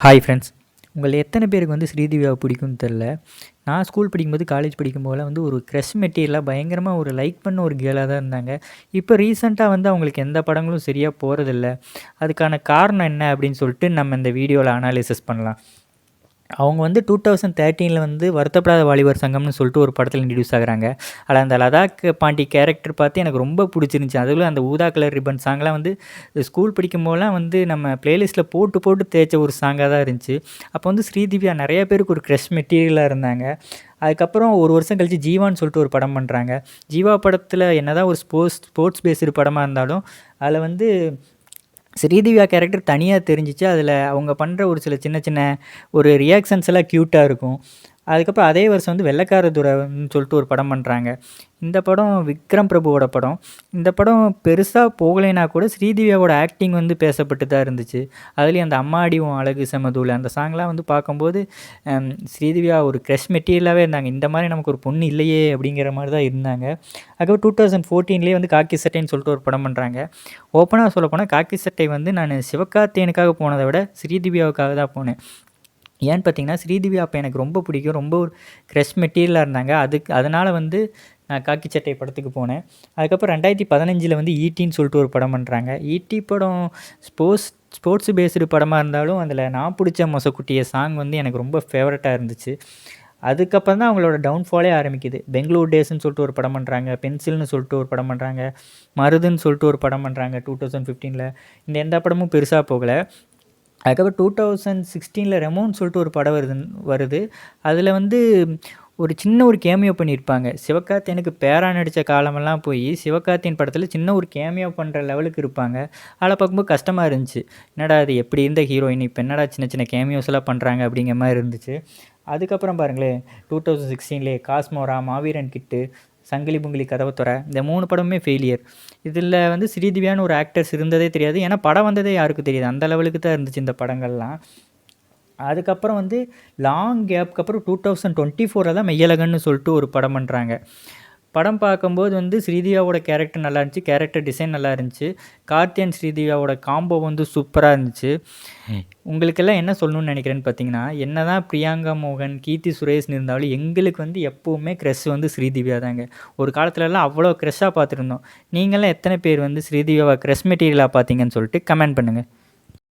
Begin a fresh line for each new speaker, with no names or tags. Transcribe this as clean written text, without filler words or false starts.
Hi friends. உங்கள் எத்தனை பேருக்கு வந்து ஸ்ரீதிவ்யாவை பிடிக்கும்னு தெரில. நான் ஸ்கூல் படிக்கும்போது, காலேஜ் படிக்கும்போதெல்லாம் வந்து ஒரு க்ரஷ் மெட்டீரியலாக பயங்கரமாக ஒரு லைக் பண்ண ஒரு கேர்ளாக தான் இருந்தாங்க. இப்போ ரீசெண்டாக வந்து அவங்களுக்கு எந்த படங்களும் சரியாக போகிறதில்ல. அதுக்கான காரணம் என்ன அப்படின்னு சொல்லிட்டு நம்ம இந்த வீடியோவில் அனாலிசிஸ் பண்ணலாம். அவங்க வந்து 2013 வந்து வருத்தப்படாத வாலிபர் சங்கம்னு சொல்லிட்டு ஒரு படத்தில் இன்ட்ரடியூஸ் ஆகுறாங்க. அதில் அந்த லதாக் பாண்டி கேரக்டர் பார்த்து எனக்கு ரொம்ப பிடிச்சிருந்துச்சி. அதுவும் அந்த ஊதா கலர் ரிப்பன் சாங்லாம் வந்து ஸ்கூல் படிக்கும்போதெல்லாம் வந்து நம்ம பிளேலிஸ்ட்டில் போட்டு போட்டு தேய்ச்ச ஒரு சாங்காக தான் இருந்துச்சு. அப்போ வந்து ஸ்ரீதிவ்யா நிறைய பேருக்கு ஒரு க்ரஷ் மெட்டீரியலாக இருந்தாங்க. அதுக்கப்புறம் ஒரு வருஷம் கழித்து ஜீவான்னு சொல்லிட்டு ஒரு படம் பண்ணுறாங்க. ஜீவா படத்தில் என்ன தான் ஒரு ஸ்போர்ட்ஸ் பேஸ்டு படமாக இருந்தாலும் அதில் வந்து ஸ்ரீதிவ்யா கேரக்டர் தனியாக தெரிஞ்சிச்சு. அதில் அவங்க பண்ணுற ஒரு சில சின்ன சின்ன ஒரு ரியாக்ஷன்ஸ் எல்லாம் க்யூட்டாக இருக்கும். அதுக்கப்புறம் அதே வருஷம் வந்து வெள்ளைக்கார துரைன்னு சொல்லிட்டு ஒரு படம் பண்ணுறாங்க. இந்த படம் விக்ரம் பிரபுவோட படம். இந்த படம் பெருசாக போகலைன்னா கூட ஸ்ரீதிவ்யாவோட ஆக்டிங் வந்து பேசப்பட்டு தான் இருந்துச்சு. அதுலேயும் அந்த அம்மாடி உன் அழகு செமதூள் அந்த சாங்லாம் வந்து பார்க்கும்போது ஸ்ரீதிவ்யா ஒரு க்ரஷ் மெட்டீரியலாகவே இருந்தாங்க. இந்த மாதிரி நமக்கு ஒரு பொண்ணு இல்லையே அப்படிங்கிற மாதிரி தான் இருந்தாங்க. அதுக்கப்புறம் 2014 வந்து காக்கி சட்டைன்னு சொல்லிட்டு ஒரு படம் பண்ணுறாங்க. ஓப்பனாக சொல்லப்போனால் காக்கி சட்டை வந்து நான் சிவகார்த்திகேயனுக்காக போனதை விட ஸ்ரீதிவ்யாவுக்காக தான் போனேன். ஏன்னு பார்த்தீங்கன்னா, ஸ்ரீதிவ்யா அப்போ எனக்கு ரொம்ப பிடிக்கும். ரொம்ப ஒரு க்ரஷ் மெட்டீரியலாக இருந்தாங்க. அதனால் வந்து நான் காக்கி சட்டை படத்துக்கு போனேன். அதுக்கப்புறம் 2015 வந்து ஈட்டின்னு சொல்லிட்டு ஒரு படம் பண்ணுறாங்க. ஈட்டி படம் ஸ்போர்ட்ஸ் பேஸ்டு படமாக இருந்தாலும் அதில் நான் பிடிச்ச மொசக்குட்டிய சாங் வந்து எனக்கு ரொம்ப ஃபேவரட்டாக இருந்துச்சு. அதுக்கப்புறம் தான் அவங்களோட டவுன்ஃபாலே ஆரம்பிக்குது. பெங்களூர் டேஸ்ன்னு சொல்லிட்டு ஒரு படம் பண்ணுறாங்க. பென்சில்னு சொல்லிட்டு ஒரு படம் பண்ணுறாங்க. மருதுன்னு சொல்லிட்டு ஒரு படம் பண்ணுறாங்க 2015. இந்த எந்த படமும் பெருசாக போகலை. அதுக்கப்புறம் 2016 ரெமோன்னு சொல்லிட்டு ஒரு படம் வருது. அதில் வந்து ஒரு சின்ன ஒரு கேமியோ பண்ணியிருப்பாங்க. சிவகார்த்திகேயனுக்கு பேரா நடித்த காலமெல்லாம் போய் சிவகார்த்திகேயன் படத்தில் சின்ன ஒரு கேமியோ பண்ணுற லெவலுக்கு இருப்பாங்க. அதில் பார்க்கும்போது கஷ்டமாக இருந்துச்சு. என்னடா அது எப்படி இருந்த ஹீரோயின் இப்போ என்னடா சின்ன சின்ன கேமியோஸ்லாம் பண்ணுறாங்க அப்படிங்கிற மாதிரி இருந்துச்சு. அதுக்கப்புறம் பாருங்களேன் 2016 காஸ்மோரா, மாவீரன் கிட்டு, சங்கிலி புங்கிலி கதவை தொற இந்த 3 படமுமே ஃபெயிலியர். இதில் வந்து ஸ்ரீதிவ்யான்னு ஒரு ஆக்டர்ஸ் இருந்ததே தெரியாது. ஏன்னா படம் வந்ததே யாருக்கும் தெரியாது. அந்த லெவலுக்கு தான் இருந்துச்சு இந்த படங்கள்லாம். அதுக்கப்புறம் வந்து லாங் கேப்புக்கு அப்புறம் 2024 தான் மெய்யழகன்னு சொல்லிட்டு ஒரு படம் பண்ணுறாங்க. படம் பார்க்கும்போது வந்து ஸ்ரீதிவ்யாவோட கேரக்டர் நல்லா இருந்துச்சு. கேரக்டர் டிசைன் நல்லா இருந்துச்சு. கார்த்தி அண்ட் ஸ்ரீதிவ்யாவோட காம்போ வந்து சூப்பராக இருந்துச்சு. உங்களுக்கெல்லாம் என்ன சொல்லணும்னு நினைக்கிறேன்னு பார்த்தீங்கன்னா, என்ன தான் பிரியங்கா மோகன், கீர்த்தி சுரேஷ்னு இருந்தாலும் எங்களுக்கு வந்து எப்போவுமே க்ரஷ் வந்து ஸ்ரீதிவ்யா தாங்க. ஒரு காலத்துலலாம் அவ்வளோ க்ரஷ்ஷாக பார்த்துருந்தோம். நீங்கள்லாம் எத்தனை பேர் வந்து ஸ்ரீதிவ்யாவை க்ரஷ் மெட்டீரியலாக பார்த்தீங்கன்னு சொல்லிட்டு கமெண்ட் பண்ணுங்கள்.